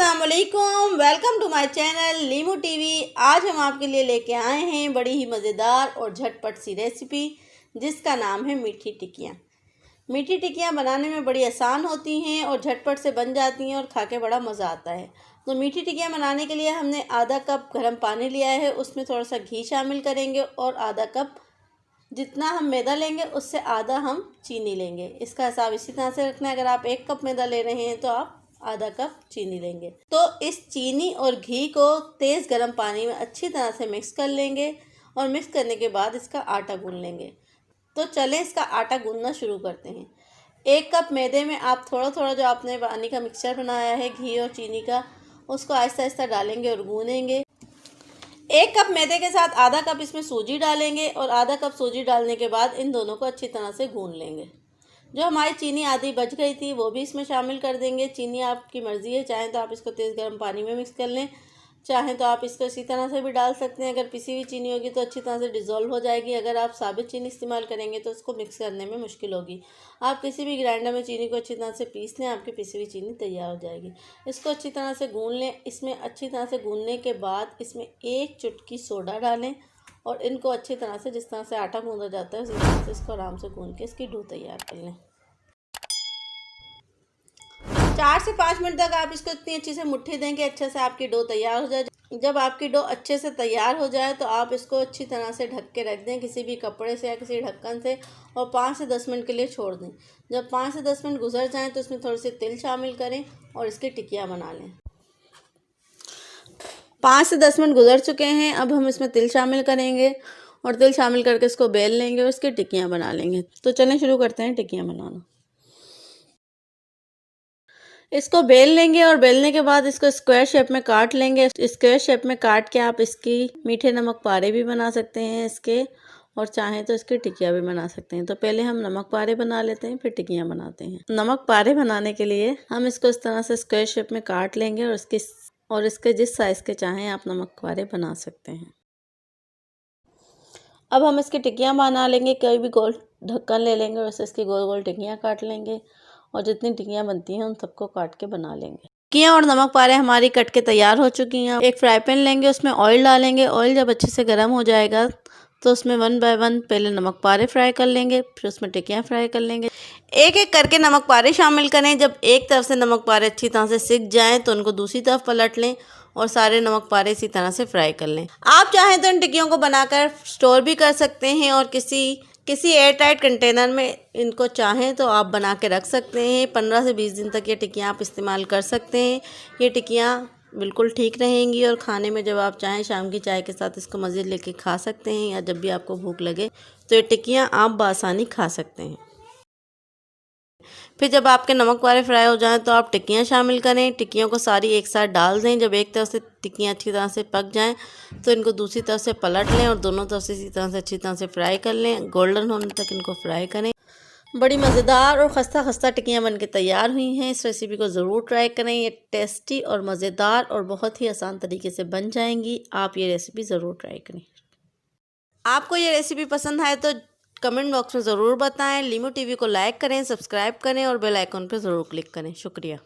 अस्सलामुअलैकुम, welcome to my channel Limu TV. आज हम आपके लिए लेके आए हैं बड़ी ही मज़ेदार और झटपट सी रेसिपी जिसका नाम है मीठी टिक्कियाँ। मीठी टिक्कियाँ बनाने में बड़ी आसान होती हैं और झटपट से बन जाती हैं और खा के बड़ा मज़ा आता है। तो मीठी टिक्कियाँ बनाने के लिए हमने आधा कप गर्म पानी लिया है, उसमें थोड़ा सा घी शामिल करेंगे और आधा कप जितना हम मैदा लेंगे उससे आधा हम चीनी लेंगे। इसका हिसाब इसी तरह से रखना है। अगर आप 1 कप मैदा ले रहे हैं तो आप आधा कप चीनी लेंगे। तो इस चीनी और घी को तेज़ गर्म पानी में अच्छी तरह से मिक्स कर लेंगे और मिक्स करने के बाद इसका आटा गूंद लेंगे। तो चलें इसका आटा गूंदना शुरू करते हैं। 1 कप मैदे में आप थोड़ा थोड़ा जो आपने पानी का मिक्सचर बनाया है घी और चीनी का, उसको आहिस्ता आहिस्ता डालेंगे और गूंदेंगे। 1 कप मैदे के साथ आधा कप इसमें सूजी डालेंगे और आधा कप सूजी डालने के बाद इन दोनों को अच्छी तरह से गूंद लेंगे। जो हमारी चीनी आधी बच गई थी वो भी इसमें शामिल कर देंगे। चीनी आपकी मर्ज़ी है, चाहें तो आप इसको तेज़ गर्म पानी में मिक्स कर लें, चाहें तो आप इसको इसी तरह से भी डाल सकते हैं। अगर पिसी हुई चीनी होगी तो अच्छी तरह से डिज़ोल्व हो जाएगी। अगर आप साबित चीनी इस्तेमाल करेंगे तो उसको मिक्स करने में मुश्किल होगी। आप किसी भी ग्राइंडर में चीनी को अच्छी तरह से पीस लें, आपकी पिसी हुई चीनी तैयार हो जाएगी। इसको अच्छी तरह से गूंद लें। इसमें अच्छी तरह से गूंदने के बाद इसमें 1 चुटकी सोडा डालें और इनको अच्छी तरह से जिस तरह से आटा गूंदा जाता है उसी तरह से इसको आराम से गूंद के इसकी डो तैयार कर लें। 4 से 5 मिनट तक आप इसको इतनी अच्छी से मुट्ठी दें कि अच्छे से आपकी डो तैयार हो जाए। जब आपकी डो अच्छे से तैयार हो जाए तो आप इसको अच्छी तरह से ढक के रख दें किसी भी कपड़े से या किसी ढक्कन से और 5 से 10 मिनट के लिए छोड़ दें। जब 5 से 10 मिनट गुजर जाएं तो इसमें थोड़ी सी तिल शामिल करें और इसकी टिक्कियाँ बना लें। 5 से 10 मिनट गुजर चुके हैं। अब हम इसमें तिल शामिल करेंगे और तिल शामिल करके इसको बेल लेंगे और इसकी टिक्कियाँ बना लेंगे। तो चलें शुरू करते हैं टिक्कियाँ बनाना। इसको बेल लेंगे और बेलने के बाद इसको स्क्वायर शेप में काट लेंगे। स्क्वायर शेप में काट के आप इसकी मीठे नमक पारे भी बना सकते हैं इसके, और चाहें तो इसकी टिक्कियाँ भी बना सकते हैं। तो पहले हम नमक पारे बना लेते हैं, फिर टिक्कियाँ बनाते हैं। नमक पारे बनाने के लिए हम इसको इस तरह से स्क्वायर शेप में काट लेंगे और इसके जिस साइज़ के चाहें आप नमक पारे बना सकते हैं। अब हम इसकी टिक्कियाँ बना लेंगे। कोई भी गोल ढक्कन ले लेंगे और उससे इसकी गोल गोल टिक्कियाँ काट लेंगे और जितनी टिक्कियाँ बनती हैं उन सबको काट के बना लेंगे। टिक्कियाँ और नमक पारे हमारी कट के तैयार हो चुकी हैं। एक फ्राई पैन लेंगे, उसमें ऑयल डालेंगे। ऑयल जब अच्छे से गर्म हो जाएगा तो उसमें 1 बाय 1 पहले नमक पारे फ्राई कर लेंगे, फिर उसमें टिक्कियाँ फ्राई कर लेंगे। एक एक करके नमक पारे शामिल करें। जब एक तरफ से नमक पारे अच्छी तरह से सिक जाएँ तो उनको दूसरी तरफ पलट लें और सारे नमक पारे इसी तरह से फ्राई कर लें। आप चाहें तो इन टिक्कियों को बनाकर स्टोर भी कर सकते हैं और किसी एयर टाइट कंटेनर में इनको चाहें तो आप बना के रख सकते हैं। 15 से 20 दिन तक ये टिक्कियाँ आप इस्तेमाल कर सकते हैं। ये टिक्कियाँ बिल्कुल ठीक रहेंगी और खाने में जब आप चाहें शाम की चाय के साथ इसको मज़े लेके खा सकते हैं, या जब भी आपको भूख लगे तो ये टिक्कियाँ आप बआसानी खा सकते हैं। फिर जब आपके नमक पारे फ्राई हो जाएं तो आप टिक्कियाँ शामिल करें। टिक्कियों को सारी एक साथ डाल दें। जब एक तरफ से टिक्कियाँ अच्छी तरह से पक जाएं तो इनको दूसरी तरफ से पलट लें और दोनों तरफ से इसी तरह से अच्छी तरह से फ्राई कर लें। गोल्डन होने तक इनको फ्राई करें। बड़ी मज़ेदार और खस्ता खस्ता टिक्कियाँ बनके तैयार हुई हैं। इस रेसिपी को ज़रूर ट्राई करें। ये टेस्टी और मज़ेदार और बहुत ही आसान तरीके से बन जाएंगी। आप ये रेसिपी ज़रूर ट्राई करें। आपको ये रेसिपी पसंद आए तो कमेंट बॉक्स में ज़रूर बताएं। लीमू टीवी को लाइक करें, सब्सक्राइब करें और बेल आइकन पर ज़रूर क्लिक करें। शुक्रिया।